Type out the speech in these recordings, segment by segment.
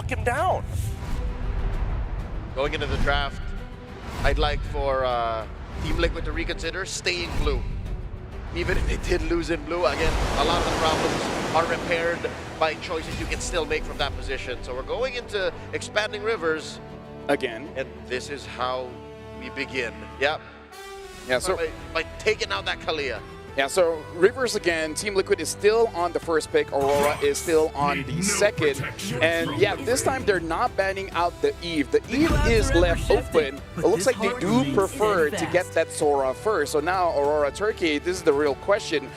lock him down. Going into the draft, I'd like for Team Liquid to reconsider staying blue. Even if they did lose in blue, again, a lot of the problems are repaired by choices you can still make from that position. So we're going into expanding rivers. Again. And this is how we begin. Yep. Yeah, so by taking out that Kalia. Yeah, so Rivers again, Team Liquid is still on the first pick, Aurora is still on the second. And yeah, this time they're not banning out the Eve. The Eve is left open. It looks like they do prefer to get that Sora first. So now Aurora Turkey, this is the real question.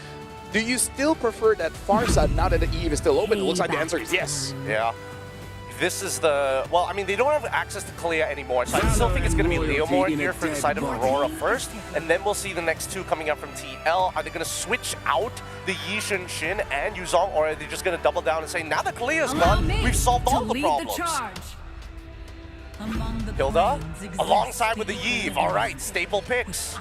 Do you still prefer that Farsa now that the Eve is still open? It looks like the answer is yes. Yeah. This is the, well, I mean, they don't have access to Kalia anymore, so I still think it's going to be Leomore here for the side of Aurora first, and then we'll see the next two coming up from TL. Are they going to switch out the Yi Shin and Yuzong, or are they just going to double down and say, now that Kalia's gone, we've solved all the problems? Hilda, alongside with the Yve, all right, staple picks.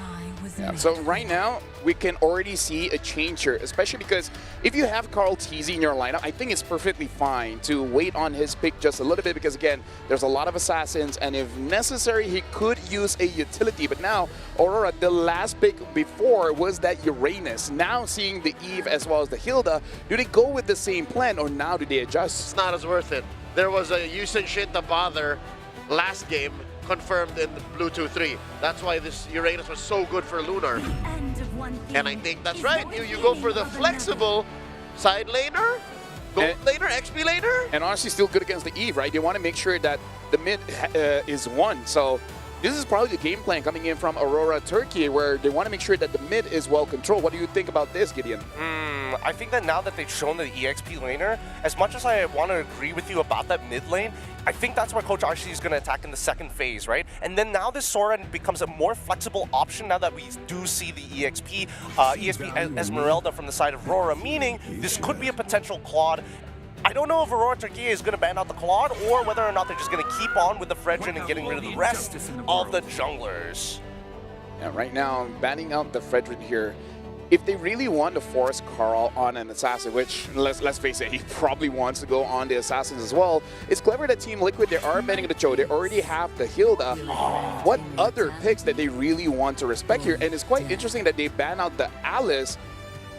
Yeah, so right now, we can already see a change here, especially because if you have Carl Teasy in your lineup, I think it's perfectly fine to wait on his pick just a little bit because, again, there's a lot of assassins, and if necessary, he could use a utility. But now, Aurora, the last pick before was that Uranus. Now seeing the Eve as well as the Hilda, do they go with the same plan, or now do they adjust? It's not as worth it. There was a Yusen Shin to bother last game, confirmed in the Blue 2-3. That's why this Uranus was so good for Lunar. And I think that's right. You go for the flexible side laner, gold laner, XP laner. And honestly, still good against the Eve, right? They want to make sure that the mid is won. So this is probably the game plan coming in from Aurora Turkey, where they want to make sure that the mid is well controlled. What do you think about this, Gideon? I think that now that they've shown the EXP laner, as much as I want to agree with you about that mid lane, I think that's where Coach RC is going to attack in the second phase, right? And then now this Sora becomes a more flexible option now that we do see the EXP Esmeralda from the side of Aurora, meaning this could be a potential Claude. I don't know if Aurora Turkey is going to ban out the Claude or whether or not they're just going to keep on with the Fredrin and getting rid of the rest of the junglers. Yeah, right now, banning out the Fredrin here. If they really want to force Carl on an assassin, which, let's face it, he probably wants to go on the assassins as well, it's clever that Team Liquid, they are banning the Cho, they already have the Hilda. What other picks that they really want to respect here? And it's quite interesting that they ban out the Alice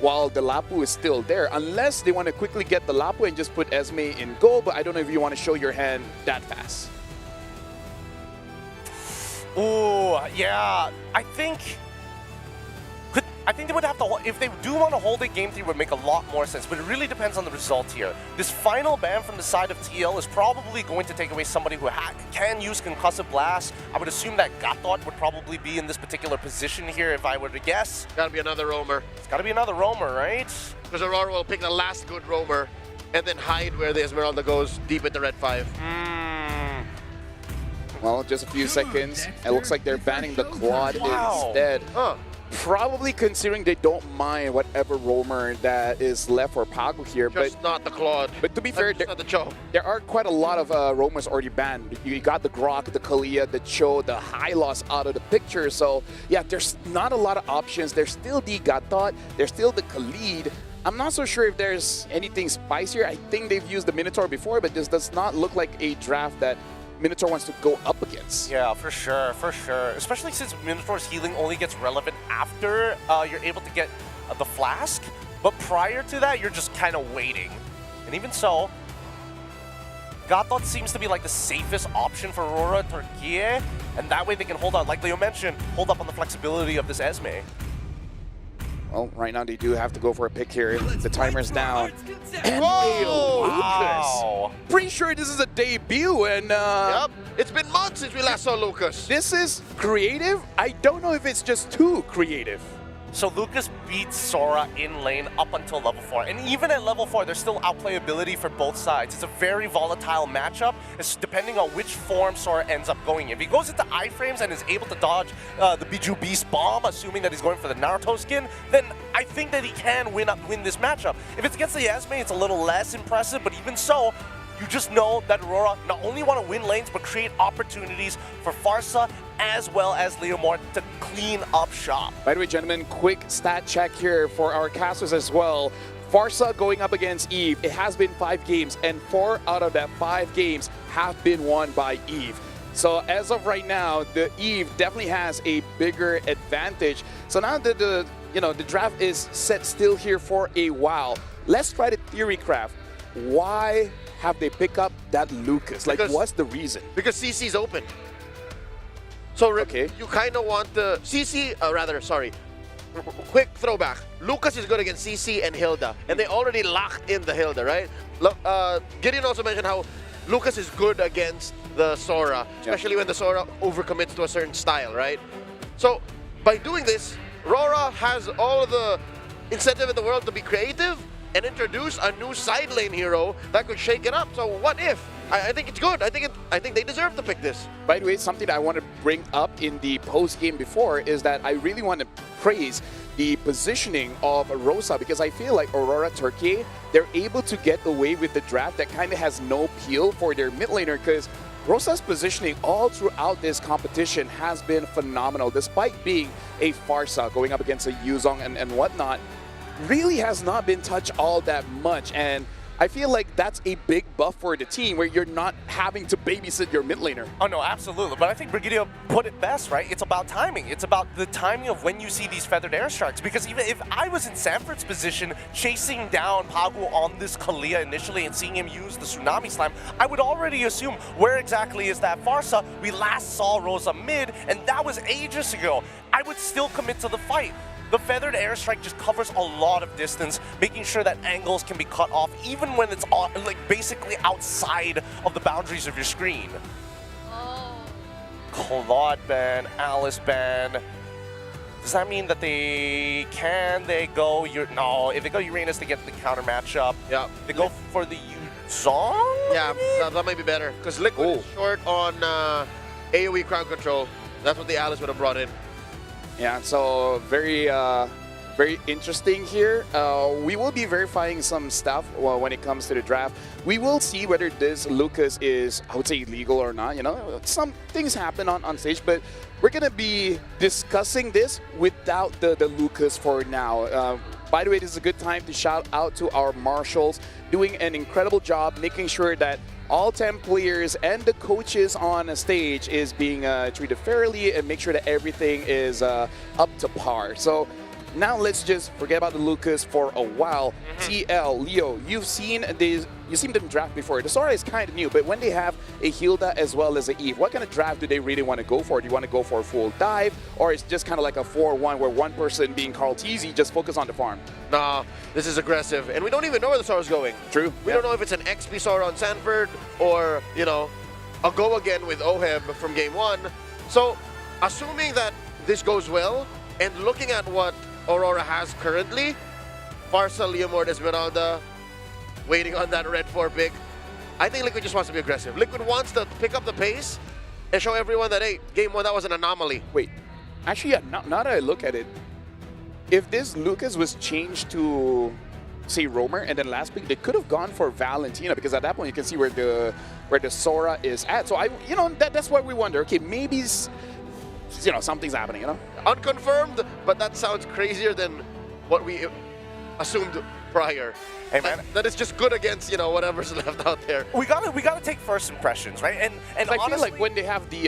while the Lapu is still there, unless they want to quickly get the Lapu and just put Esme in goal, but I don't know if you want to show your hand that fast. Ooh, yeah, I think they would have to, if they do want to hold it, Game 3 would make a lot more sense, but it really depends on the result here. This final ban from the side of TL is probably going to take away somebody who can use Concussive Blast. I would assume that Gatot would probably be in this particular position here if I were to guess. Gotta be another roamer. It's gotta be another roamer, right? Because Aurora will pick the last good roamer and then hide where the Esmeralda goes deep into red 5. Well, just a few seconds. It looks like they're banning the Claude instead. Probably considering they don't mind whatever roamer that is left for Pago here, Just not the Claude. But to be fair, there are quite a lot of roamers already banned. You got the Grok, the Kalia, the Cho, the Hylos out of the picture. So yeah, there's not a lot of options. There's still the Gatot, there's still the Khalid. I'm not so sure if there's anything spicier. I think they've used the Minotaur before, but this does not look like a draft that Minotaur wants to go up against. Yeah, for sure, for sure. Especially since Minotaur's healing only gets relevant after you're able to get the flask. But prior to that, you're just kind of waiting. And even so, Gatot seems to be like the safest option for Aurora Turkey. And that way they can hold on, like Leo mentioned, hold up on the flexibility of this Esme. Well, right now they do have to go for a pick here. The timer's down. And wow. Lucas. Pretty sure this is a debut, and Yep, it's been months since we last saw Lucas. This is creative. I don't know if it's just too creative. So Lucas beats Sora in lane up until level 4. And even at level 4, there's still outplayability for both sides. It's a very volatile matchup. It's depending on which form Sora ends up going in. If he goes into iframes and is able to dodge the Biju Beast bomb, assuming that he's going for the Naruto skin, then I think that he can win this matchup. If it's against the Esme, it's a little less impressive, but even so, you just know that Aurora not only want to win lanes, but create opportunities for Farsa as well as Leomore to clean up shop. By the way, gentlemen, quick stat check here for our casters as well. Farsa going up against Eve. It has been 5 games, and 4 out of that 5 games have been won by Eve. So as of right now, the Eve definitely has a bigger advantage. So now that the draft is set still here for a while, let's try to theory craft. Why have they picked up that Lucas? Like, what's the reason? Because CC's open. So okay, you kind of want the CC, quick throwback. Lucas is good against CC and Hilda, and they already locked in the Hilda, right? Gideon also mentioned how Lucas is good against the Sora, especially when the Sora overcommits to a certain style, right? So by doing this, Aurora has all of the incentive in the world to be creative and introduce a new side lane hero that could shake it up. So what if? I think it's good. I think they deserve to pick this. By the way, something that I want to bring up in the post game before is that I really want to praise the positioning of Rosa, because I feel like Aurora Turkey, they're able to get away with the draft that kind of has no appeal for their mid laner, because Rosa's positioning all throughout this competition has been phenomenal. Despite being a Farsa going up against a Yuzong and whatnot, really has not been touched all that much. And I feel like that's a big buff for the team where you're not having to babysit your mid laner. Oh no, absolutely. But I think Brigidio put it best, right? It's about timing. It's about the timing of when you see these feathered airstrikes. Because even if I was in Sanford's position, chasing down Pagu on this Kalia initially and seeing him use the Tsunami Slam, I would already assume, where exactly is that Farsa? We last saw Rosa mid, and that was ages ago. I would still commit to the fight. The feathered airstrike just covers a lot of distance, making sure that angles can be cut off, even when it's like basically outside of the boundaries of your screen. Oh. Claude ban, Alice ban. Does that mean that they go? No, if they go Uranus, they get the counter matchup. Yeah. They go for the Yuzong? Yeah, that might be better, because Liquid is short on AoE crowd control. That's what the Alice would have brought in. Yeah, so very interesting here. We will be verifying some stuff when it comes to the draft. We will see whether this Lucas is, I would say, legal or not. You know, some things happen on stage, but we're gonna be discussing this without the Lucas for now. By the way, this is a good time to shout out to our marshals, doing an incredible job making sure that all 10 players and the coaches on the stage is being treated fairly and make sure that everything is up to par. So now let's just forget about the Lucas for a while. TL, Leo, you've seen them draft before. The Sora is kind of new, but when they have a Hilda as well as a Eve, what kind of draft do they really want to go for? Do you want to go for a full dive, or it's just kind of like a 4-1 where one person, being Carl Teasy, just focus on the farm? Nah, this is aggressive, and we don't even know where the Sora's going. True. We don't know if it's an XP Sora on Sanford or, you know, a go again with Oheb from game 1. So, assuming that this goes well, and looking at what Aurora has currently, Farsa, Leomord, Esmeralda, waiting on that red 4 pick, I think Liquid just wants to be aggressive. Liquid wants to pick up the pace and show everyone that, hey, game 1, that was an anomaly. Wait, actually, yeah, now that I look at it, if this Lucas was changed to, say, Roamer, and then last pick, they could have gone for Valentina, because at that point you can see where the Sora is at. So that's why we wonder. Okay, maybe something's happening. Unconfirmed, but that sounds crazier than what we assumed prior. Hey man, that is just good against whatever's left out there. We gotta take first impressions, right? And I honestly, feel like when they have the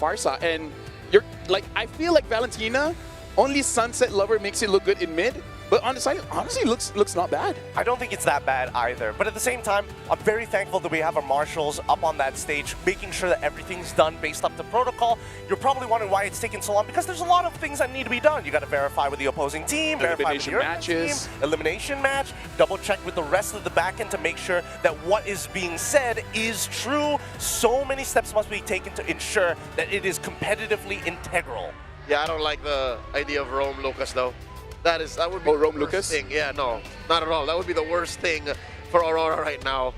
Farsa, and you're like, I feel like Valentina, only Sunset Lover makes it look good in mid, but on the side, honestly, looks not bad. I don't think it's that bad either. But at the same time, I'm very thankful that we have our marshals up on that stage, making sure that everything's done based up to protocol. You're probably wondering why it's taking so long, because there's a lot of things that need to be done. You got to verify with the opposing team, verify with your matches, team, elimination match, double check with the rest of the back end to make sure that what is being said is true. So many steps must be taken to ensure that it is competitively integral. Yeah, I don't like the idea of Rome Lucas though. That would be the Rome worst Lucas thing. Yeah, no, not at all. That would be the worst thing for Aurora right now.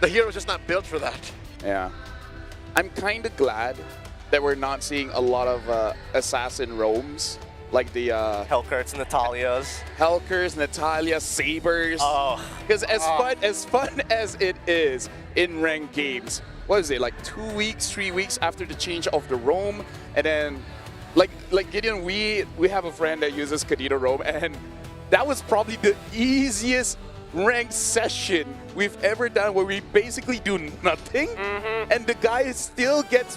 The hero's just not built for that. Yeah, I'm kind of glad that we're not seeing a lot of assassin roams like the Hellcurts, Natalias, Natalia, Sabers. Oh, because as fun as it is in ranked games, what is it, like 2 weeks, 3 weeks after the change of the roam, and then like Gideon, we have a friend that uses Kadita Roam, and that was probably the easiest ranked session we've ever done where we basically do nothing and the guy still gets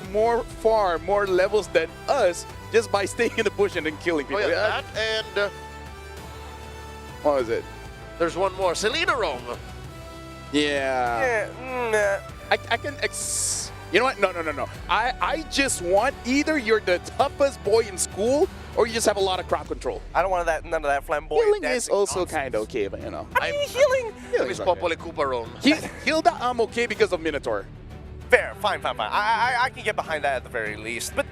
far more levels than us just by staying in the bush and then killing people. Oh yeah, that and what was it? there's one more. Selena Rome. Yeah. I can you know what? No. I just want either you're the toughest boy in school or you just have a lot of crowd control. I don't want none of that flamboyant Healing is dancing also nonsense. kind of okay, but you know. I mean, healing. Miss Popoli Koopa Rome. Hilda, I'm okay because of Minotaur. Fair, fine. I can get behind that at the very least. But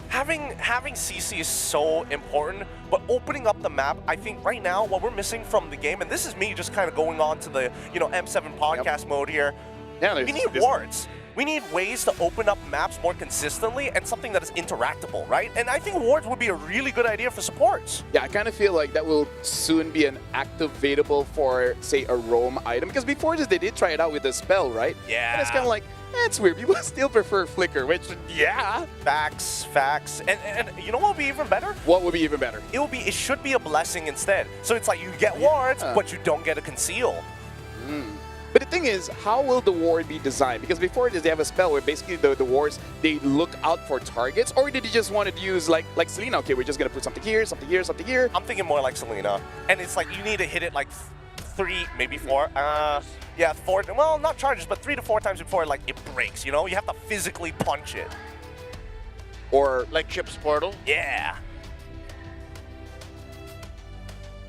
having CC is so important. But opening up the map, I think right now what we're missing from the game, and this is me just kind of going on to the M7 podcast mode here. Yeah, we need wards. We need ways to open up maps more consistently and something that is interactable, right? And I think wards would be a really good idea for supports. Yeah, I kind of feel like that will soon be an activatable for, say, a roam item. Because before this, they did try it out with the spell, right? Yeah. And it's kind of like, it's weird. People still prefer Flicker, which, yeah. Facts. And you know what would be even better? What would be even better? It should be a blessing instead. So it's like you get wards, but you don't get a conceal. But the thing is, how will the ward be designed? Because before this, they have a spell where basically the wards, they look out for targets, or did you just want to use like Selena? Okay, we're just gonna put something here, something here, something here. I'm thinking more like Selena, and it's like you need to hit it like 3, maybe 4. Yeah, 4. Well, not charges, but 3 to 4 times before like it breaks. You have to physically punch it. Or Like Chip's Portal. Yeah.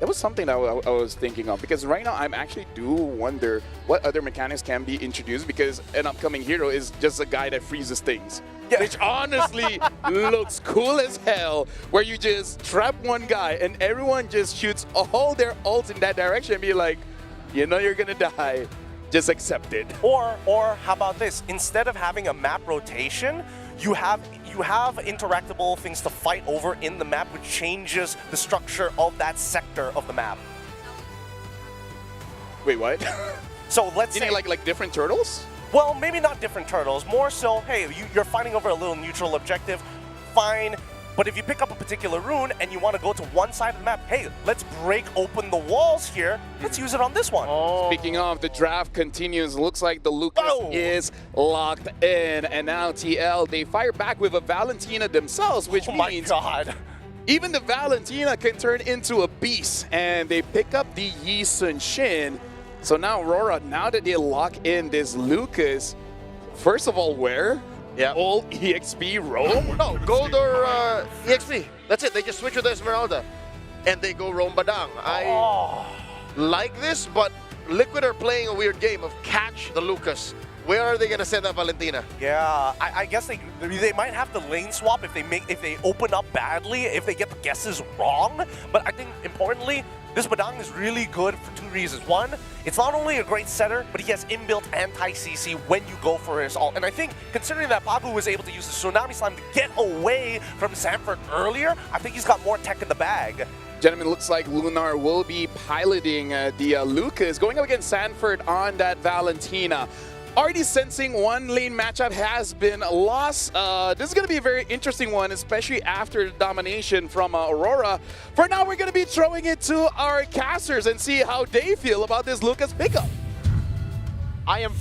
that was something that I was thinking of, because right now I'm actually do wonder what other mechanics can be introduced, because an upcoming hero is just a guy that freezes things. Yeah. Which honestly looks cool as hell, where you just trap one guy and everyone just shoots all their ults in that direction and be like, you're gonna die, just accept it. Or how about this? Instead of having a map rotation, you have interactable things to fight over in the map, which changes the structure of that sector of the map. Wait, what? So let's You say, need like different turtles? well, maybe not different turtles. More so, hey, you're fighting over a little neutral objective. Fine. But if you pick up a particular rune and you want to go to one side of the map, hey, let's break open the walls here. Let's use it on this one. Speaking of, the draft continues. Looks like the Lucas is locked in. And now TL, they fire back with a Valentina themselves, which Oh my means God. even the Valentina can turn into a beast. And they pick up the Yi Sun Shin. So now Aurora, now that they lock in this Lucas, first of all, where? Yeah. All EXP roam? No, gold or EXP. That's it. They just switch with the Esmeralda. And they go Rome Badang. I like this, but Liquid are playing a weird game of catch the Lucas. Where are they going to send that Valentina? Yeah, I guess they might have to lane swap if they open up badly, if they get the guesses wrong. But I think importantly, this Badang is really good for 2 reasons. One, it's not only a great setter, but he has inbuilt anti-CC when you go for his ult. And I think, considering that Babu was able to use the Tsunami Slam to get away from Sanford earlier, I think he's got more tech in the bag. Gentlemen, looks like Lunar will be piloting the Lucas, going up against Sanford on that Valentina. Already sensing one lane matchup has been lost. This is going to be a very interesting one, especially after the domination from Aurora. For now, we're going to be throwing it to our casters and see how they feel about this Lucas pickup. I am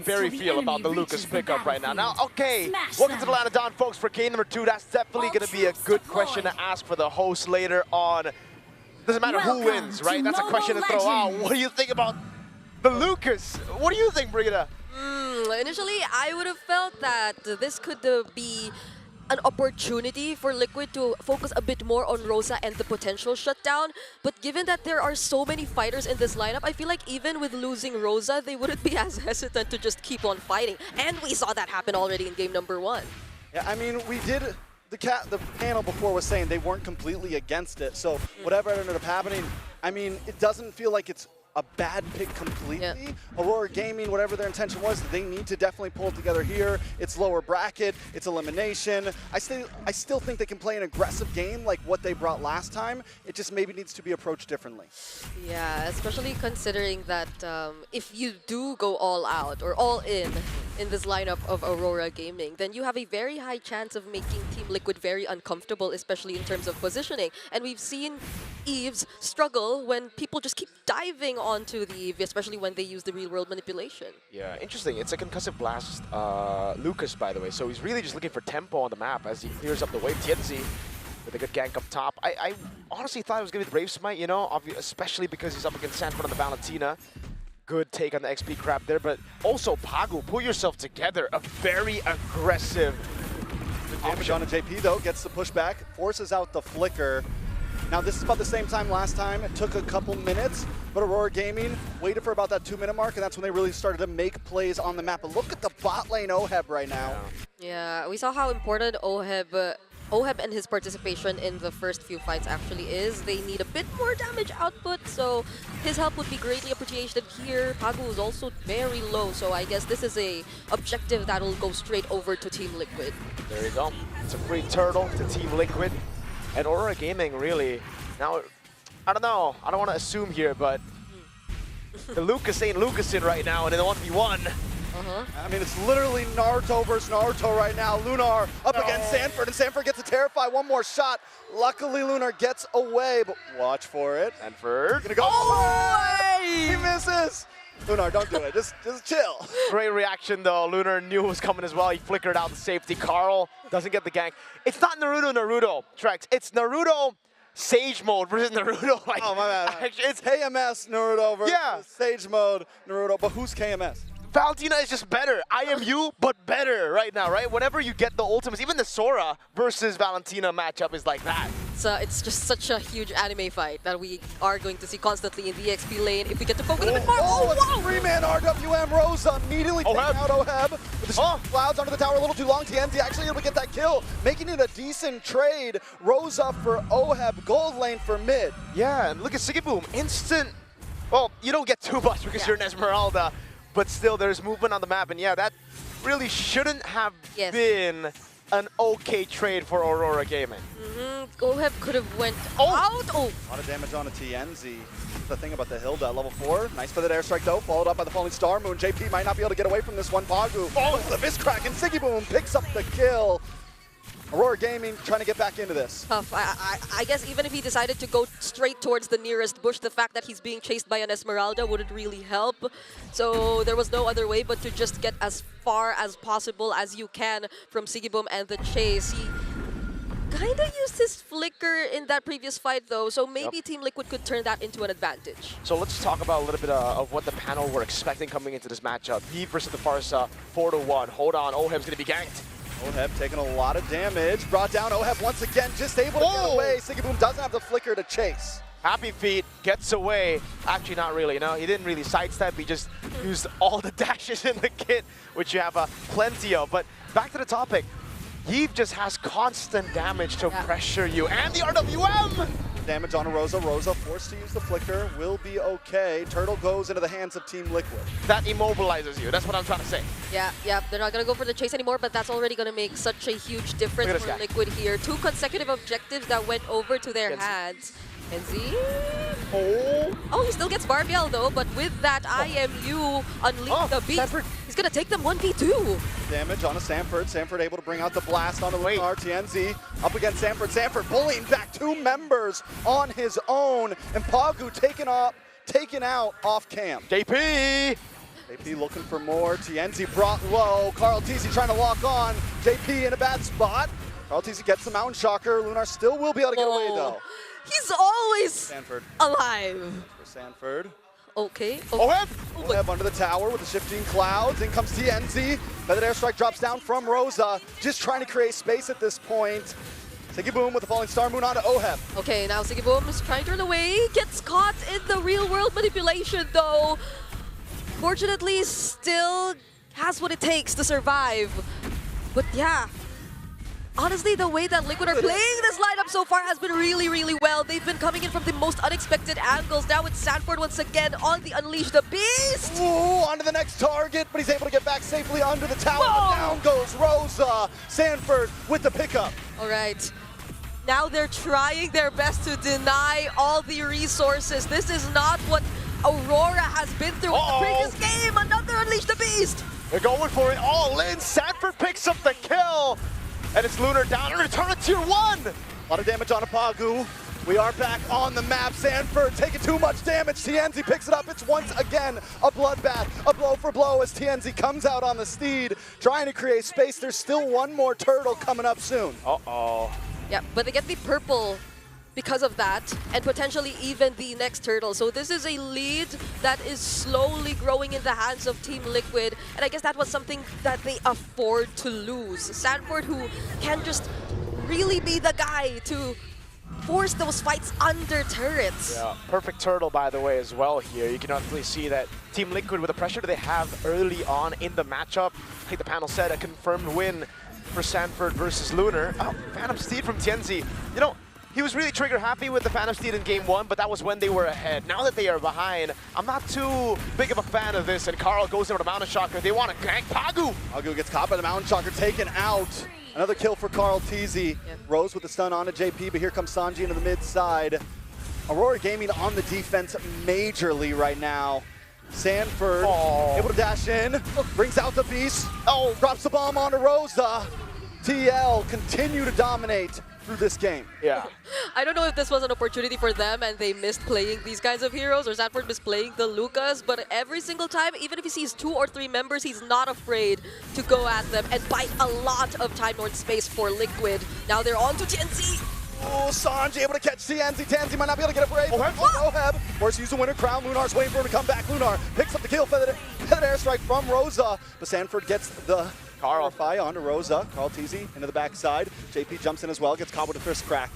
very feel about the Lucas pickup right now. Now, okay, welcome to the Line of Dawn, folks, for game number 2. That's definitely going to be a good question to ask for the host later on. Doesn't matter who wins, right? That's a question to throw out. What do you think about the Lucas? What do you think, Brigitte? Initially, I would have felt that this could be an opportunity for Liquid to focus a bit more on Rosa and the potential shutdown. But given that there are so many fighters in this lineup, I feel like even with losing Rosa, they wouldn't be as hesitant to just keep on fighting. And we saw that happen already in game number 1. Yeah, I mean, we did. The panel before was saying they weren't completely against it. So whatever ended up happening, I mean, it doesn't feel like it's a bad pick completely. Yeah. Aurora Gaming, whatever their intention was, they need to definitely pull it together here. It's lower bracket, it's elimination. I still think they can play an aggressive game like what they brought last time. It just maybe needs to be approached differently. Yeah, especially considering that if you do go all out or all in this lineup of Aurora Gaming, then you have a very high chance of making Team Liquid very uncomfortable, especially in terms of positioning. And we've seen Eves struggle when people just keep diving onto the Eve, especially when they use the real-world manipulation. Yeah, interesting. It's a concussive blast, Lucas, by the way. So he's really just looking for tempo on the map as he clears up the wave. Tienzi with a good gank up top. I honestly thought it was going to be the Brave Smite, you know, especially because he's up against Sanford on the Valentina. Good take on the XP crab there, but also Pagu, pull yourself together. A very aggressive Damage on a JP though, gets the pushback, forces out the flicker. Now this is about the same time last time. It took a couple minutes, but Aurora Gaming waited for about that 2-minute mark, and that's when they really started to make plays on the map. But look at the bot lane OHEB right now. Yeah, we saw how important OHEB and his participation in the first few fights actually is. They need a bit more damage output, so his help would be greatly appreciated here. Pagu is also very low, so I guess this is a objective that will go straight over to Team Liquid. There you go. It's a free turtle to Team Liquid. And Aurora Gaming really, now, I don't know, I don't want to assume here, but the Lucas ain't Lucasin right now, and in the 1v1. I mean, it's literally Naruto versus Naruto right now. Lunar up against Sanford, and Sanford gets a Terrify. One more shot. Luckily, Lunar gets away, but watch for it. Sanford. Gonna go. Oh, he misses. Lunar, don't do it. Just chill. Great reaction, though. Lunar knew it was coming as well. He flickered out the safety. Carl doesn't get the gank. It's not Naruto, Trex. It's Naruto Sage mode versus Naruto. Like, oh, my bad. Actually, it's KMS Naruto versus Sage mode Naruto. But who's KMS? Valentina is just better. I am you, but better right now, right? Whenever you get the ultimates, even the Sora versus Valentina matchup is like that. So it's just such a huge anime fight that we are going to see constantly in the XP lane if we get to focus a bit more. Oh, it's a 3-man RWM. Rosa immediately taking out OHEB. With the clouds under the tower a little too long. TNT actually able to get that kill, making it a decent trade. Rosa for OHEB, gold lane for mid. Yeah, and look at Sigiboom. Instant. Well, you don't get too much because you're an Esmeralda. But still, there's movement on the map, and yeah, that really shouldn't have been an okay trade for Aurora Gaming. OHEB could have went out. A lot of damage on a TNZ. The thing about the Hilda at level 4. Nice for that airstrike though, followed up by the falling Star Moon. JP might not be able to get away from this one. Pagu. Oh, the Fist Crack, and Sigiboom picks up the kill. Aurora Gaming trying to get back into this. Tough. I guess even if he decided to go straight towards the nearest bush, the fact that he's being chased by an Esmeralda wouldn't really help. So there was no other way but to just get as far as possible as you can from Sigiboom and the chase. He kind of used his flicker in that previous fight though, so maybe Team Liquid could turn that into an advantage. So let's talk about a little bit of what the panel were expecting coming into this matchup. Heat versus the Farsa, 4-1. Hold on, OHEB's going to be ganked. OHEB taking a lot of damage. Brought down OHEB once again, just able to get away. Sigiboom doesn't have the flicker to chase. Happy Feet gets away. Actually, not really, no. He didn't really sidestep. He just used all the dashes in the kit, which you have plenty of. But back to the topic. Yves just has constant damage to pressure you. And the RWM! Damage on a Rosa. Rosa forced to use the flicker. Will be okay. Turtle goes into the hands of Team Liquid. That immobilizes you. That's what I'm trying to say. Yeah. They're not going to go for the chase anymore, but that's already going to make such a huge difference for Liquid here. 2 consecutive objectives that went over to their hands. Kenzie. Oh, he still gets Barbiel though, but with that IMU unleash the beast. Sanford. He's going to take them 1v2. Damage on a Sanford. Sanford able to bring out the blast on the Lunar. TNZ up against Sanford. Sanford bullying back 2 members on his own. And Pagu taken out off camp. JP looking for more. TNZ brought low. Carl TZ trying to lock on. JP in a bad spot. Carl TZ gets the Mountain Shocker. Lunar still will be able to get away though. He's always Sanford alive. for Sanford. Okay. OHEB under the tower with the shifting clouds. In comes TNZ. Feathered airstrike drops down from Rosa. Just trying to create space at this point. Sigiboom with the falling Star Moon onto OHEB. Okay, now Sigiboom is trying to turn away. Gets caught in the real world manipulation though. Fortunately, still has what it takes to survive. But yeah. Honestly, the way that Liquid are playing this lineup so far has been really, really well. They've been coming in from the most unexpected angles. Now it's Sanford once again on the Unleash the Beast. Ooh, onto the next target, but he's able to get back safely under the tower. Down goes Rosa. Sanford with the pickup. All right. Now they're trying their best to deny all the resources. This is not what Aurora has been through in the previous game. Another Unleash the Beast. They're going for it all in. Sanford picks up the kill. And it's Lunar down and return to tier 1. A lot of damage on a Pagu. We are back on the map. Sanford taking too much damage. TNZ picks it up. It's once again a bloodbath, a blow for blow as TNZ comes out on the steed, trying to create space. There's still one more turtle coming up soon. Uh-oh. Yeah, but they get the purple because of that, and potentially even the next turtle. So this is a lead that is slowly growing in the hands of Team Liquid, and I guess that was something that they afford to lose. Sanford, who can just really be the guy to force those fights under turrets. Yeah, perfect turtle, by the way, as well here. You can actually see that Team Liquid, with the pressure that they have early on in the matchup, like the panel said, a confirmed win for Sanford versus Lunar. Oh, Phantom Steed from TNZ. You know, he was really trigger happy with the Phantom Steed in game 1, but that was when they were ahead. Now that they are behind, I'm not too big of a fan of this, and Carl goes in with a Mountain Shocker. They want to gank Pagu. Pagu gets caught by the Mountain Shocker, taken out. Another kill for Carl TZ. Rose with the stun on to JP, but here comes Sanji into the mid side. Aurora Gaming on the defense majorly right now. Sanford able to dash in, brings out the beast. Oh, drops the bomb onto Rosa. TL continue to dominate through this game. Yeah. I don't know if this was an opportunity for them and they missed playing these kinds of heroes, or Sanford missed playing the Lucas, but every single time, even if he sees 2 or 3 members, he's not afraid to go at them and buy a lot of Time Lord space for Liquid. Now they're on to TNZ. Oh, Sanji able to catch TNZ. TNZ might not be able to get a break. Oheb forced to use the Winter Crown. Lunar's waiting for him to come back. Lunar picks up the kill, feathered airstrike from Rosa, but Sanford gets the Carl onto Rosa. Carl TZ into the backside. JP jumps in as well, gets caught with a fist crack.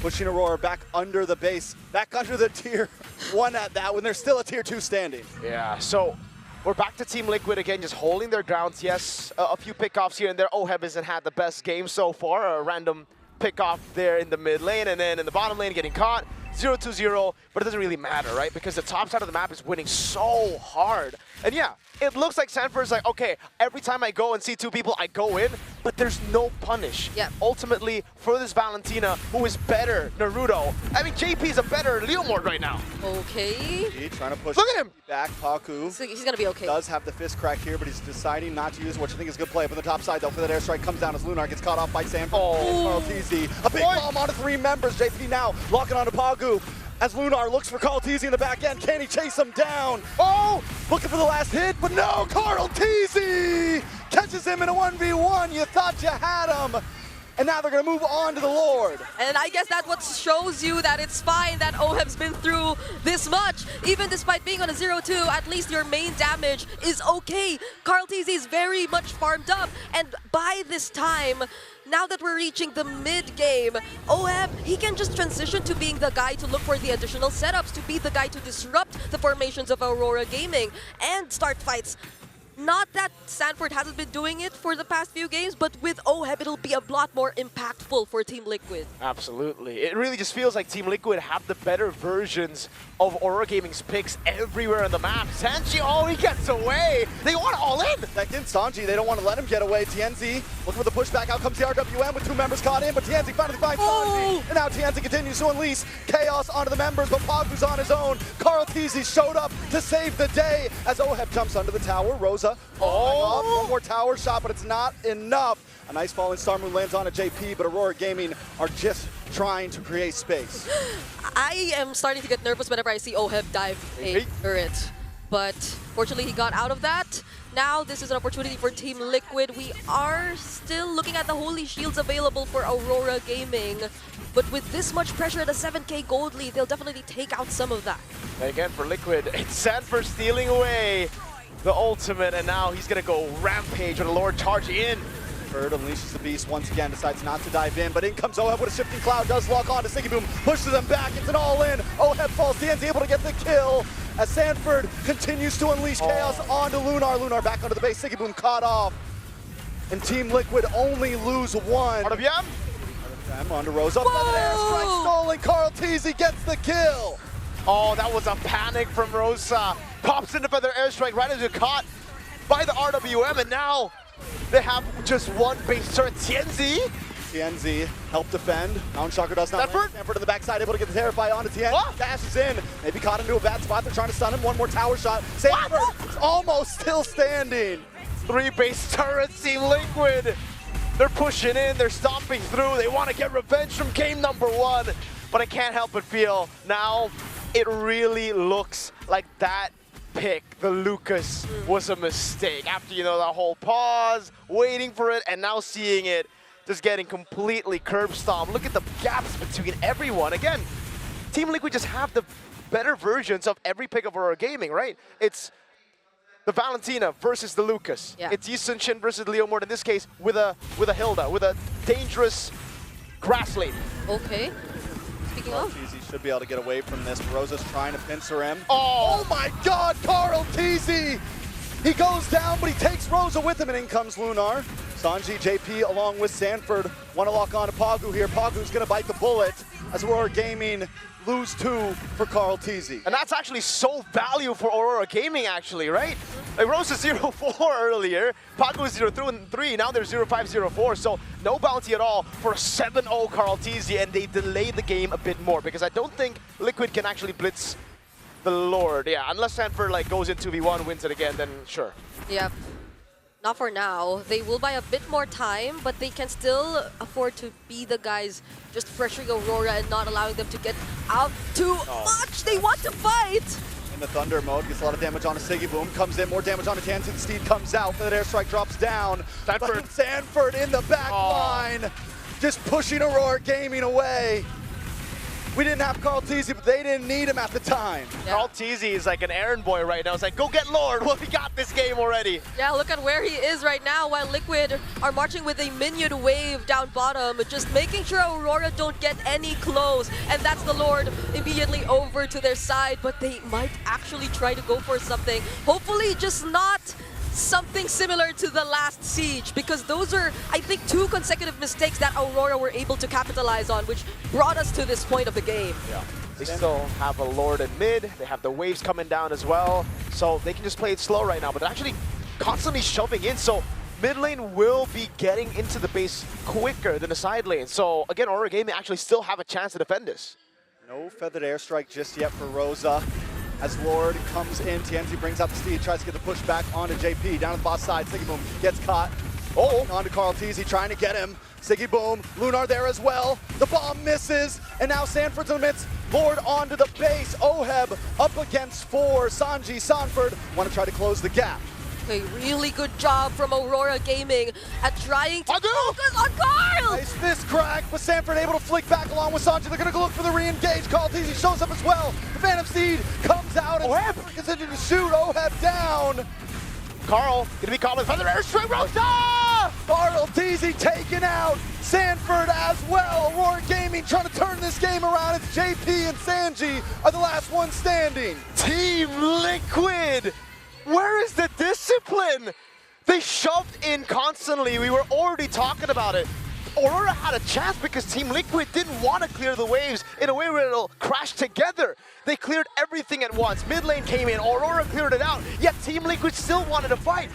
Pushing Aurora back under the base, back under the tier 1 at that when there's still a tier 2 standing. Yeah, so we're back to Team Liquid again, just holding their grounds. Yes, a few pickoffs here and there. Oheb hasn't had the best game so far. A random pickoff there in the mid lane, and then in the bottom lane getting caught. 0-2-0, but it doesn't really matter, right? Because the top side of the map is winning so hard. And yeah, it looks like Sanford's like, okay, every time I go and see 2 people, I go in, but there's no punish. Yeah. Ultimately, for this Valentina, who is better Naruto. I mean, JP's a better Leomord right now. Okay. Trying to push Look at him! back. Paku So he's gonna be okay. does have the fist crack here, but he's deciding not to use, which I think is a good play up on the top side, though, for that airstrike comes down as Lunar gets caught off by Sanford. Carl TZ. A big bomb onto 3 members. JP now locking onto Pagu. As Lunar looks for Carl TZ in the back end. Can he chase him down? Oh, looking for the last hit, but no, Carl TZ catches him in a 1v1. You thought you had him. And now they're going to move on to the Lord. And I guess that what shows you that it's fine that Oheb's been through this much. Even despite being on a 0-2, at least your main damage is okay. Carl TZ is very much farmed up. And by this time, now that we're reaching the mid-game, Oheb, he can just transition to being the guy to look for the additional setups, to be the guy to disrupt the formations of Aurora Gaming and start fights. Not that Sanford hasn't been doing it for the past few games, but with Oheb, it'll be a lot more impactful for Team Liquid. Absolutely. It really just feels like Team Liquid have the better versions of Aurora Gaming's picks everywhere on the map. Sanji, oh, he gets away. They want all in. Second, Sanji, they don't want to let him get away. TNZ looking for the pushback. Out comes the RWM with 2 members caught in, but TNZ finally finds Sanji. And now TNZ continues to unleash chaos onto the members, but Pagu's on his own. Carl TZ showed up to save the day as Oheb jumps under the tower. Rosa, one more tower shot, but it's not enough. A nice falling Star Moon lands on a JP, but Aurora Gaming are just trying to create space. I am starting to get nervous whenever I see Oheb dive a turret, but fortunately he got out of that. Now this is an opportunity for Team Liquid. We are still looking at the holy shields available for Aurora Gaming, but with this much pressure at a 7k gold lead, they'll definitely take out some of that. And again for Liquid, it's Sanford stealing away the ultimate, and now he's gonna go rampage with a Lord charge in. Bird unleashes the beast once again, decides not to dive in, but in comes Oheb with a shifting cloud, does lock on to Siggy Boom, pushes him back, it's an all-in. Oheb falls, TNZ able to get the kill as Sanford continues to unleash chaos onto Lunar. Lunar back onto the base, Siggy Boom caught off. And Team Liquid only lose 1. RWM? RWM onto Rosa, feathered airstrike stolen, Carl TZ gets the kill. Oh, that was a panic from Rosa. Pops into feather airstrike right as you're caught by the RWM, and now they have just 1 base turret. TNZ help defend. Mountain Shocker does not land. Sanford to the backside, able to get the Terrify onto TNZ. What? Dashes in. Maybe caught into a bad spot. They're trying to stun him. 1 more tower shot. Sanford is almost still standing. 3 base turrets, Team Liquid. They're pushing in, they're stomping through. They want to get revenge from game number 1. but I can't help but feel now it really looks like that pick, the Lucas, was a mistake. After, you know, that whole pause, waiting for it, and now seeing it just getting completely curb stomped. Look at the gaps between everyone. Again, Team Liquid just have the better versions of every pick of Aurora Gaming, right? It's the Valentina versus the Lucas. Yeah. It's Yi Sun-shin versus Leo Mort, in this case, with a Hilda, with a dangerous grass lane. Okay. Speaking of. Teasy should be able to get away from this. Rosa's trying to pincer him. Oh, My God, Carl Teasy! He goes down, but he takes Rosa with him, and in comes Lunar. Sanji, JP, along with Sanford, want to lock on to Pagu here. Pagu's going to bite the bullet as Aurora Gaming lose 2 for Carl Teasy. and that's actually so value for Aurora Gaming, actually, right? Like Rose is 0-4 earlier, Pagu is 0-3, now they're 0-5-0-4, so no bounty at all for 7-0 Carl Teasy, and they delayed the game a bit more because I don't think Liquid can actually blitz the Lord. Yeah, unless Sanford like goes in 2v1, wins it again, then sure. Yep. Not for now. They will buy a bit more time, but they can still afford to be the guys just pressuring Aurora and not allowing them to get out too much. They want to fight! In the Thunder mode, gets a lot of damage on a Siggy Boom, comes in, more damage on a Tansin. Steed comes out, that airstrike drops down. Sanford. But Sanford in the back line, just pushing Aurora Gaming away. We didn't have Carl Teasy, but they didn't need him at the time. Yeah. Carl Teasy is like an errand boy right now. It's like, go get Lord. Well, we got this game already. Yeah, look at where he is right now while Liquid are marching with a minion wave down bottom, just making sure Aurora don't get any close. And that's the Lord immediately over to their side, but they might actually try to go for something. Hopefully just not something similar to the last siege, because those are, I think, 2 consecutive mistakes that Aurora were able to capitalize on, which brought us to this point of the game. Yeah. They still have a Lord in mid. They have the waves coming down as well. So they can just play it slow right now, but they're actually constantly shoving in. So mid lane will be getting into the base quicker than the side lane. So again, Aurora Gaming actually still have a chance to defend this. No feathered airstrike just yet for Rosa. As Lord comes in, TNT brings out the Steed, tries to get the push back onto JP. Down to the boss side, Siggy Boom gets caught. Onto Carl Teasy, trying to get him. Siggy Boom, Lunar there as well. The bomb misses, and now Sanford's in the midst. Lord onto the base. Oheb up against 4. Sanji, Sanford want to try to close the gap. A really good job from Aurora Gaming at trying to focus on Carl! Nice fist crack, but Sanford able to flick back along with Sanji. They're going to look for the re-engage. Carl Teasy shows up as well. The Phantom Steed comes out and Sanford continues to shoot. Oheb down. Carl gonna be caught with feather airstrike. Rosa! Carl Teasy taken out. Sanford as well. Aurora Gaming trying to turn this game around. It's JP and Sanji are the last ones standing. Team Liquid! Where is the discipline? They shoved in constantly. We were already talking about it. Aurora had a chance because Team Liquid didn't want to clear the waves in a way where it'll crash together. They cleared everything at once. Mid lane came in, Aurora cleared it out, yet Team Liquid still wanted to fight.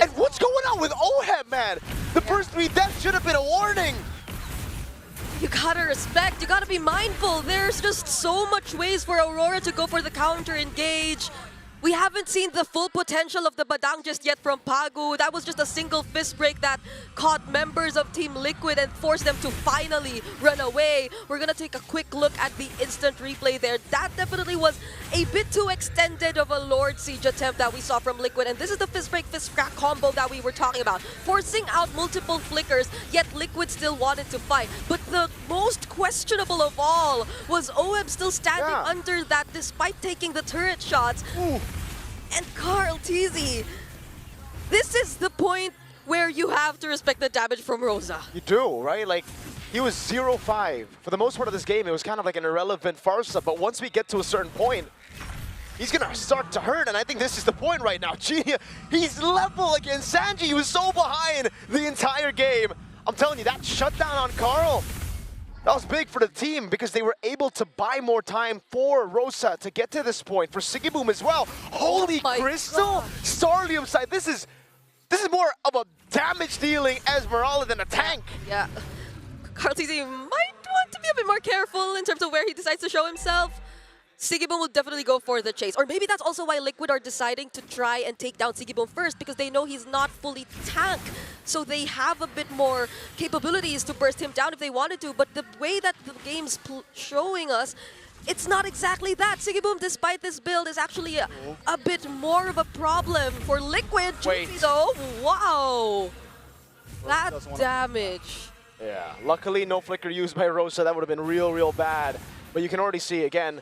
And what's going on with Oheb, man? The first 3 deaths should have been a warning. You gotta respect, you gotta be mindful. There's just so much ways for Aurora to go for the counter engage. We haven't seen the full potential of the Badang just yet from Pagu. That was just a single fist break that caught members of Team Liquid and forced them to finally run away. We're gonna take a quick look at the instant replay there. That definitely was a bit too extended of a Lord Siege attempt that we saw from Liquid. And this is the fist break, fist crack combo that we were talking about. Forcing out multiple flickers, yet Liquid still wanted to fight. But the most questionable of all was Oheb still standing under that despite taking the turret shots. Ooh. And Carl Teasy, this is the point where you have to respect the damage from Rosa. You do, right? Like, he was 0-5. For the most part of this game, it was kind of like an irrelevant farsa, but once we get to a certain point, he's gonna start to hurt, and I think this is the point right now. Gee, he's level against Sanji. He was so behind the entire game. I'm telling you, that shutdown on Carl, that was big for the team because they were able to buy more time for Rosa to get to this point. For Siggy Boom as well. Holy crystal! Starlium side. This is more of a damage dealing Esmeralda than a tank. Yeah. Carl Teasy might want to be a bit more careful in terms of where he decides to show himself. Siggy Boom will definitely go for the chase. Or maybe that's also why Liquid are deciding to try and take down Siggy Boom first, because they know he's not fully tank. so they have a bit more capabilities to burst him down if they wanted to. But the way that the game's showing us, it's not exactly that. Sigiboom, despite this build, is actually a bit more of a problem for Liquid. Wait. GP though, wow, that damage. Yeah, luckily no flicker used by Rosa. That would have been real bad. But you can already see, again,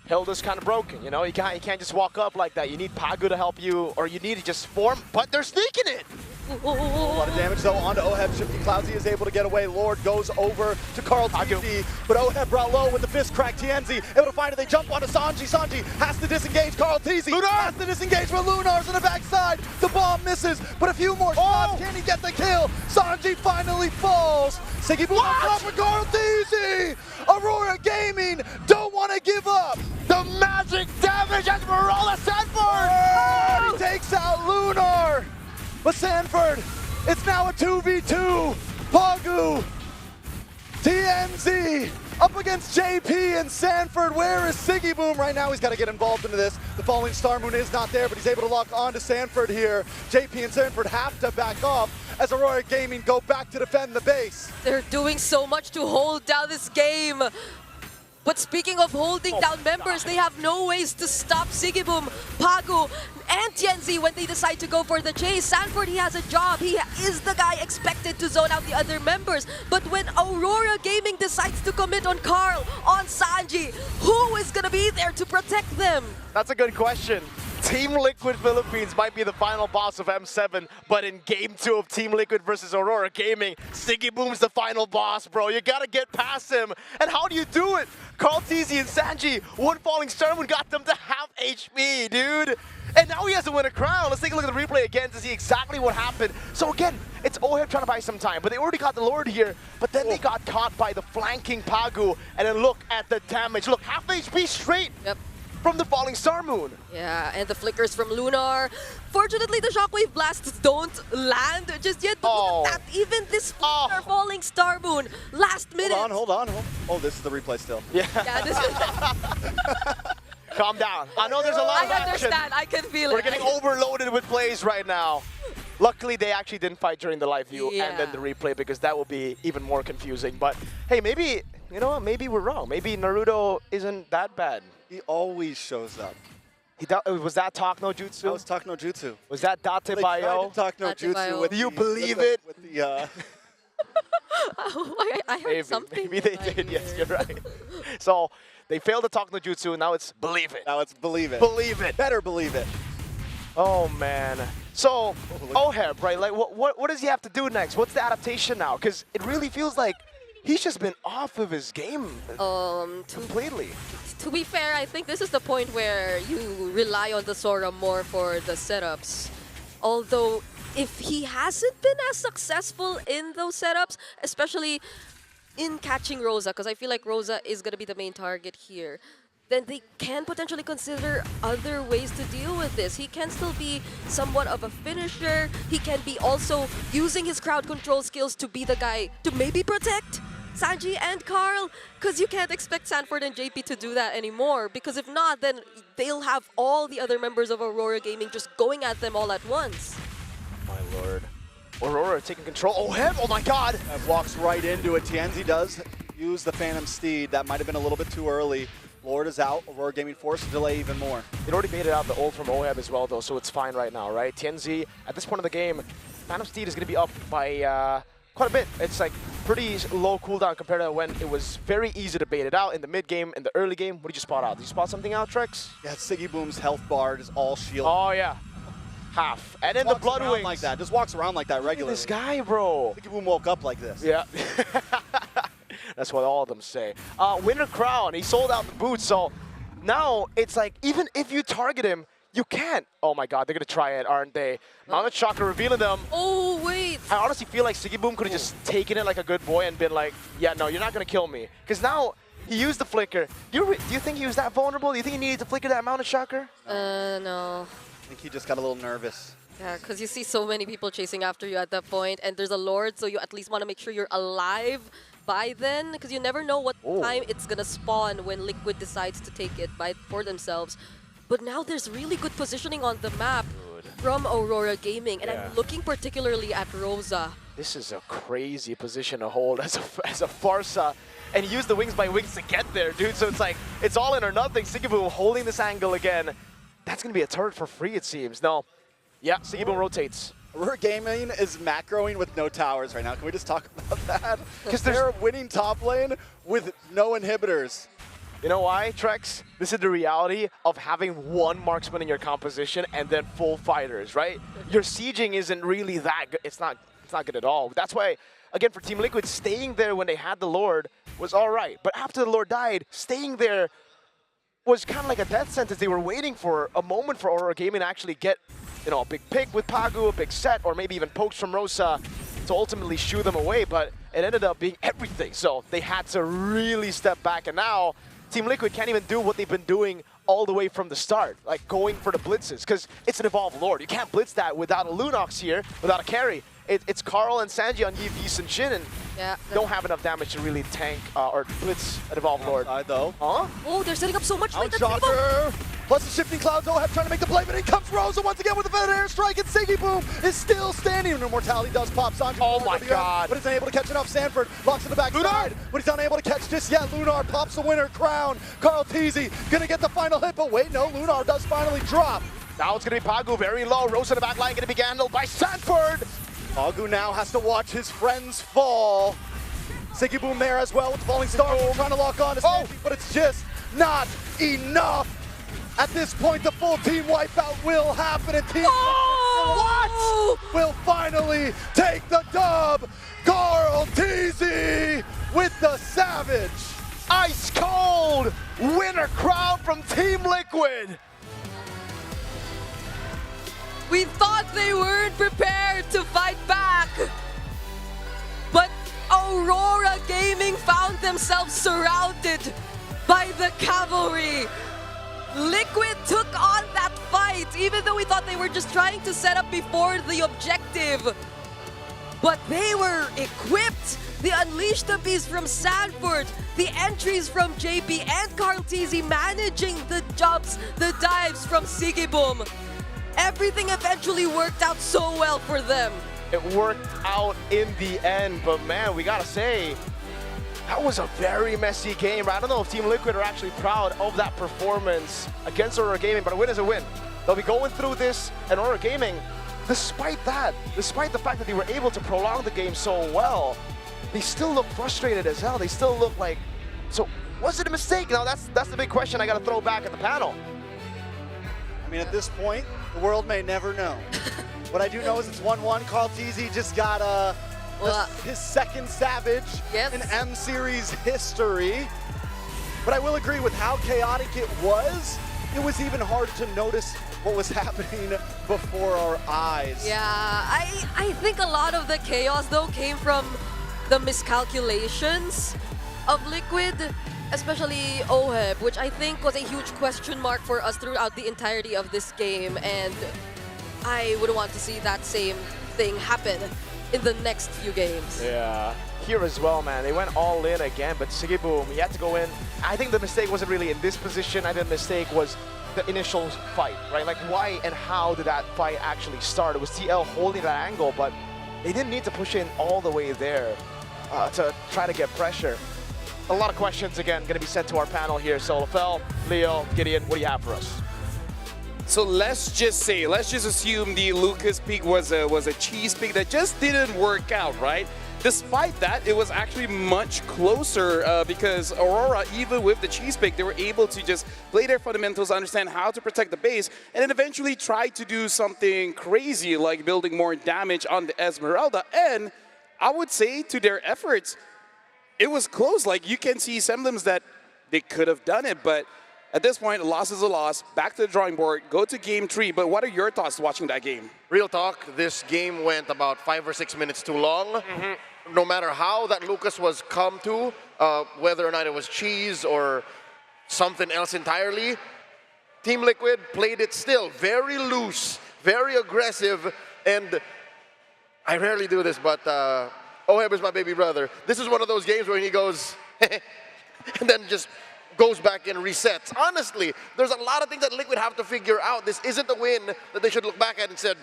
Hilda's kind of broken, you know? You can't just walk up like that. You need Pagu to help you, or you need to just form, but they're sneaking it! A lot of damage though onto Oheb. Shifty Cloudsy is able to get away. Lord goes over to Carl TZ, but Oheb brought low with the fist crack. TNZ able to find it. They jump onto Sanji. Sanji has to disengage. Carl TZ has to disengage, but Lunar's in the backside. The bomb misses, but a few more shots. Can he get the kill? Sanji finally falls. Sigiboom on top for Carl TZ. Aurora Gaming don't want to give up. The magic damage as Marola Sanford! He takes out Lunar. But Sanford, it's now a 2v2. Pagu, TNZ, up against JP and Sanford. Where is Sigiboom right now? He's got to get involved into this. The falling Star Moon is not there, but he's able to lock onto Sanford here. JP and Sanford have to back off as Aurora Gaming go back to defend the base. They're doing so much to hold down this game. But speaking of holding down members, they have no ways to stop Sigiboom, Pagu, and TNZ when they decide to go for the chase. Sanford, he has a job. He is the guy expected to zone out the other members. But when Aurora Gaming decides to commit on Carl, on Sanji, who is going to be there to protect them? That's a good question. Team Liquid Philippines might be the final boss of M7, but in Game 2 of Team Liquid versus Aurora Gaming, Sigiboom's the final boss, bro. You gotta get past him. And how do you do it? Carl TZ and Sanji, one falling Star Moon got them to half HP, dude. And now he has to win a crown. Let's take a look at the replay again to see exactly what happened. So again, it's Oheb trying to buy some time, but they already got the Lord here, but then they got caught by the flanking Pagu, and then look at the damage. Look, half HP straight. Yep. From the falling Star Moon. Yeah, and the flickers from Lunar. Fortunately, the shockwave blasts don't land just yet, but look at that. Even this flicker falling Star Moon, last minute. Hold on. Oh, this is the replay still. Yeah. This is Calm down. I know there's a lot of I action. understand. I can feel it. We're getting overloaded with plays right now. Luckily, they actually didn't fight during the live view and then the replay, because that will be even more confusing. But hey, maybe, you know what? Maybe we're wrong. Maybe Naruto isn't that bad. He always shows up. Was that Talk No Jutsu? That was Talk No Jutsu. Was that Date They Bayo? tried to Talk No Jutsu with Do you the, believe with it? the I heard something. Maybe they did. Yes, you're right. So they failed to Talk No Jutsu, and now it's believe it. Now it's believe it. Believe it. Better believe it. Oh man. So Oheb, right? Like, what does he have to do next? What's the adaptation now? Because it really feels like he's just been off of his game completely. To be fair, I think this is the point where you rely on the Sora more for the setups. Although, if he hasn't been as successful in those setups, especially in catching Rosa, because I feel like Rosa is going to be the main target here, then they can potentially consider other ways to deal with this. He can still be somewhat of a finisher. He can be also using his crowd control skills to be the guy to maybe protect Sanji and Carl, because you can't expect Sanford and JP to do that anymore, because if not, then they'll have all the other members of Aurora Gaming just going at them all at once. My lord. Aurora taking control. Oheb, oh my god! Walks right into it. Tienzi does use the Phantom Steed. That might have been a little bit too early. Lord is out. Aurora Gaming forced to delay even more. It already made it out the ult from Oheb as well, though, so it's fine right now, right? Tienzi, at this point of the game, Phantom Steed is going to be up by quite a bit. It's like pretty low cooldown compared to when it was very easy to bait it out in the mid game, in the early game. What did you spot out? Did you spot something out, Trex? Yeah, Sigiboom's health bar is all shield. Oh, yeah. Half. And then the Blood Wings. Like that. Just walks around like that regularly. This guy, bro. Sigiboom woke up like this. Yeah. That's what all of them say. Winter Crown, he sold out the boots, so now it's like, even if you target him, you can't. Oh my god, they're gonna try it, aren't they? Mounted Chakra revealing them. Oh, wait. I honestly feel like Sigiboom could have just taken it like a good boy and been like, yeah, no, you're not gonna kill me. Because now he used the flicker. Do you think he was that vulnerable? Do you think he needed to flicker that Mounted Chakra? No. I think he just got a little nervous. Yeah, because you see so many people chasing after you at that point, and there's a Lord, so you at least want to make sure you're alive by then, because you never know what time it's gonna spawn when Liquid decides to take it for themselves. But now there's really good positioning on the map from Aurora Gaming, and I'm looking particularly at Rosa. This is a crazy position to hold as a Farsa, and use the wings by wings to get there, dude. So it's like, it's all in or nothing. Sigiboom holding this angle again. That's going to be a turret for free, it seems. No. Yeah, Sigiboom rotates. Aurora Gaming is macroing with no towers right now. Can we just talk about that? Because they're winning top lane with no inhibitors. You know why, Trex? This is the reality of having one marksman in your composition and then full fighters, right? Your sieging isn't really that good. It's not good at all. That's why, again, for Team Liquid, staying there when they had the Lord was all right. But after the Lord died, staying there was kind of like a death sentence. They were waiting for a moment for Aurora Gaming to actually get, you know, a big pick with Pagu, a big set, or maybe even pokes from Rosa to ultimately shoo them away. But it ended up being everything. So they had to really step back. And now Team Liquid can't even do what they've been doing all the way from the start, like going for the blitzes, because it's an evolved Lord. You can't blitz that without a Lunox here, without a carry. It's Carl and Sanji on Yi, and Shin, and don't have enough damage to really tank or blitz an evolved Lord. Though. Huh? Oh, they're setting up so much. Shocker! Plus the shifting clouds, Oheb trying to make the play, but in comes Rosa once again with a feather airstrike, and Sigiboom is still standing. And Immortality does pop Sanji. Oh my god. But isn't able to catch enough. Sanford locks in the backside, but he's unable to catch just yet. Lunar pops the winner crown. Carl Teasy gonna get the final hit, but wait, no, Lunar does finally drop. Now it's gonna be Pagu very low. Rosa in the back line gonna be handled by Sanford. Pagu now has to watch his friends fall. Sigiboom there as well with the falling star, trying to lock on to Sanji, but it's just not enough. At this point, the full team wipeout will happen, and Team will finally take the dub. Carl Teasy with the savage. Ice cold winner crown from Team Liquid. We thought they weren't prepared to fight back, but Aurora Gaming found themselves surrounded by the cavalry. Liquid took on that fight, even though we thought they were just trying to set up before the objective. But they were equipped. They unleashed the beast from Sanford, the entries from JP and Carl Teasy managing the jumps, the dives from Sigiboom. Everything eventually worked out so well for them. It worked out in the end, but man, we gotta say, that was a very messy game. I don't know if Team Liquid are actually proud of that performance against Aurora Gaming, but a win is a win. They'll be going through this, and Aurora Gaming, despite that, despite the fact that they were able to prolong the game so well, they still look frustrated as hell. They still look like, so was it a mistake? Now that's the big question I gotta throw back at the panel. I mean, at this point, the world may never know. What I do know is it's 1-1. Carl Teasy just got his second savage in M Series history. But I will agree with how chaotic it was even hard to notice what was happening before our eyes. Yeah, I think a lot of the chaos though came from the miscalculations of Liquid, especially Oheb, which I think was a huge question mark for us throughout the entirety of this game, and I would want to see that same thing happen in the next few games. Yeah, here as well, man. They went all in again, but Sigiboom, he had to go in. I think the mistake wasn't really in this position. I think the mistake was the initial fight, right? Like, why and how did that fight actually start? It was TL holding that angle, but they didn't need to push in all the way there to try to get pressure. A lot of questions, again, going to be sent to our panel here. So, Lafel, Leo, Gideon, what do you have for us? So let's just assume the Lucas pick was a cheese pick that just didn't work out, right? Despite that, it was actually much closer because Aurora, even with the cheese pick, they were able to just play their fundamentals, understand how to protect the base, and then eventually try to do something crazy like building more damage on the Esmeralda. And I would say to their efforts, it was close. Like, you can see semblance that they could have done it, but at this point, a loss is a loss. Back to the drawing board, go to game 3. But what are your thoughts watching that game? Real talk, this game went about 5 or 6 minutes too long. No matter how that Lucas was come to, whether or not it was cheese or something else entirely, Team Liquid played it still very loose, very aggressive, and I rarely do this, but Oheb is my baby brother. This is one of those games where he goes, and then just goes back and resets. Honestly, there's a lot of things that Liquid have to figure out. This isn't a win that they should look back at and said,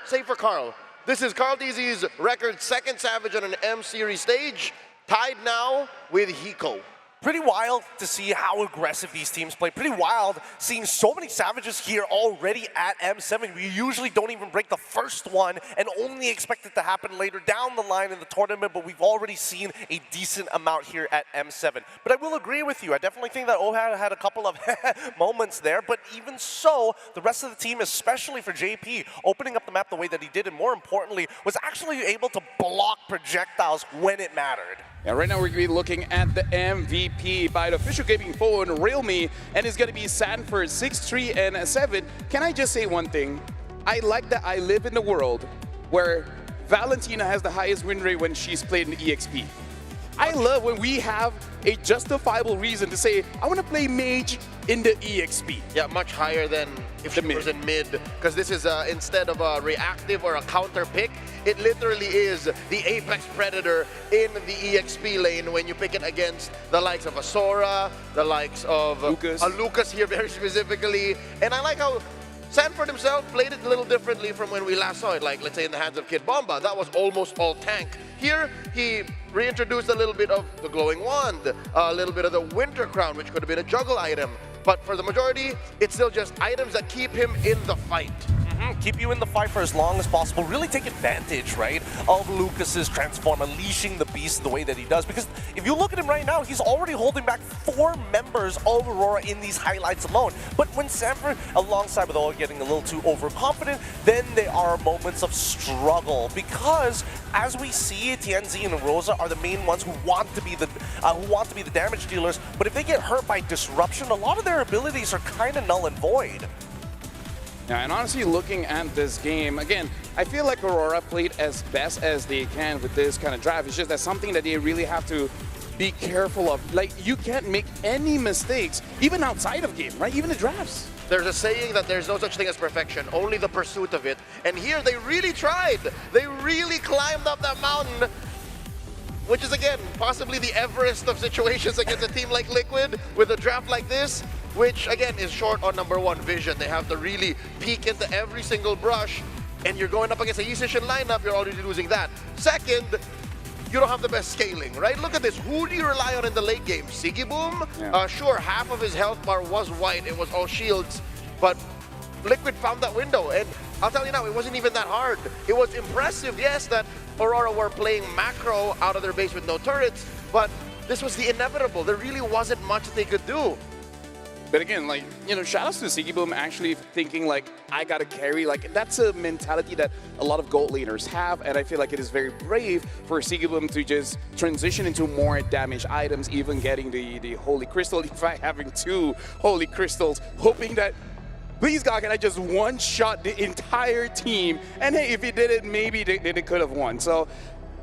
save for Carl. This is Carl DZ's record second Savage on an M Series stage, tied now with Hiko. Pretty wild to see how aggressive these teams play. Pretty wild seeing so many Savages here already at M7. We usually don't even break the first one and only expect it to happen later down the line in the tournament, but we've already seen a decent amount here at M7. But I will agree with you. I definitely think that Ohad had a couple of moments there, but even so, the rest of the team, especially for JP, opening up the map the way that he did, and more importantly, was actually able to block projectiles when it mattered. Yeah, right now we're going to be looking at the MVP by the official gaming phone, Realme, and it's going to be Sanford 6-3 and 7. Can I just say one thing? I like that I live in the world where Valentina has the highest win rate when she's played in EXP. I love when we have a justifiable reason to say, I want to play mage in the EXP. Yeah, much higher than if she was in mid, because this is instead of a reactive or a counter pick, it literally is the apex predator in the EXP lane when you pick it against the likes of Asora, the likes of Lucas here very specifically. And I like how Sanford himself played it a little differently from when we last saw it, like let's say in the hands of Kid Bomba. That was almost all tank. Here, he reintroduced a little bit of the glowing wand, a little bit of the winter crown, which could have been a juggle item. But for the majority, it's still just items that keep him in the fight. Keep you in the fight for as long as possible. Really take advantage, right, of Lucas's transform, unleashing the beast the way that he does. Because if you look at him right now, he's already holding back 4 members of Aurora in these highlights alone. But when Sanford, alongside with all getting a little too overconfident, then there are moments of struggle. Because as we see, TNZ and Rosa are the main ones who want to be the damage dealers. But if they get hurt by disruption, a lot of their abilities are kind of null and void. Yeah, and honestly, looking at this game, again, I feel like Aurora played as best as they can with this kind of draft. It's just that's something that they really have to be careful of. Like, you can't make any mistakes, even outside of game, right? Even the drafts. There's a saying that there's no such thing as perfection, only the pursuit of it. And here, they really tried. They really climbed up that mountain, which is, again, possibly the Everest of situations against a team like Liquid with a draft like this, which, again, is short on #1 vision. They have to really peek into every single brush, and you're going up against a Yusishin lineup, you're already losing that. Second, you don't have the best scaling, right? Look at this. Who do you rely on in the late game? Sigiboom? Yeah. Sure, half of his health bar was white. It was all shields, but Liquid found that window, and I'll tell you now, it wasn't even that hard. It was impressive, yes, that Aurora were playing macro out of their base with no turrets, but this was the inevitable. There really wasn't much that they could do. But again, like, you know, shout outs to Sigiboom actually thinking like, I gotta carry. Like, that's a mentality that a lot of gold laners have, and I feel like it is very brave for Sigiboom to just transition into more damage items, even getting the Holy Crystal, in fact, having 2 Holy Crystals, hoping that, please God, can I just one-shot the entire team? And hey, if he did it, maybe they could have won. So,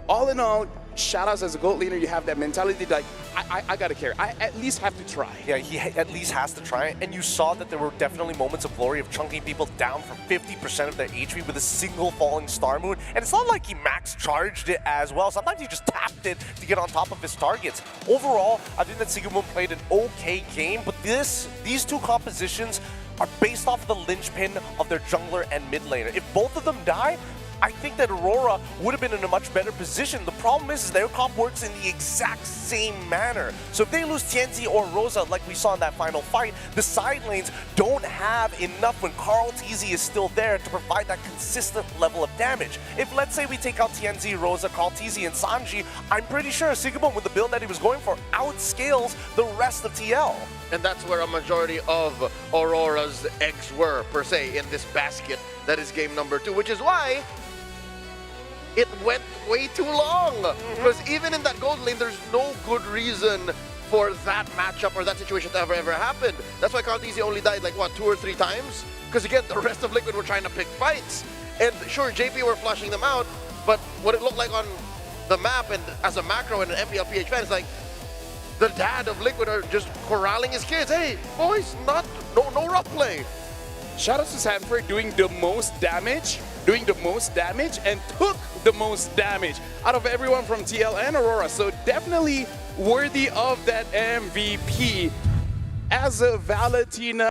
all in all, shout-outs as a gold laner, you have that mentality like, I gotta carry. I at least have to try. Yeah, he at least has to try, and you saw that there were definitely moments of glory of chunking people down for 50% of their HP with a single falling star moon, and it's not like he max charged it as well. Sometimes he just tapped it to get on top of his targets. Overall, I think that Sigiboom played an okay game, but these 2 compositions are based off the linchpin of their jungler and mid laner. If both of them die, I think that Aurora would have been in a much better position. The problem is their comp works in the exact same manner. So if they lose TNZ or Rosa like we saw in that final fight, the side lanes don't have enough when Carl TZ is still there to provide that consistent level of damage. If, let's say, we take out TNZ, Rosa, Carl TZ, and Sanji, I'm pretty sure Sigiboom, with the build that he was going for, outscales the rest of TL. And that's where a majority of Aurora's eggs were, per se, in this basket that is game #2, which is why it went way too long. Because even in that gold lane, there's no good reason for that matchup or that situation to ever happen. That's why Carl TZ only died like, what, 2 or 3 times? Because again, the rest of Liquid were trying to pick fights. And sure, JP were flushing them out, but what it looked like on the map and as a macro and an MPLPH fan is like, the dad of Liquid are just corralling his kids. Hey, boys, no rough play. Shout out to Sanford doing the most damage, and took the most damage out of everyone from TL and Aurora. So definitely worthy of that MVP as a Valentina.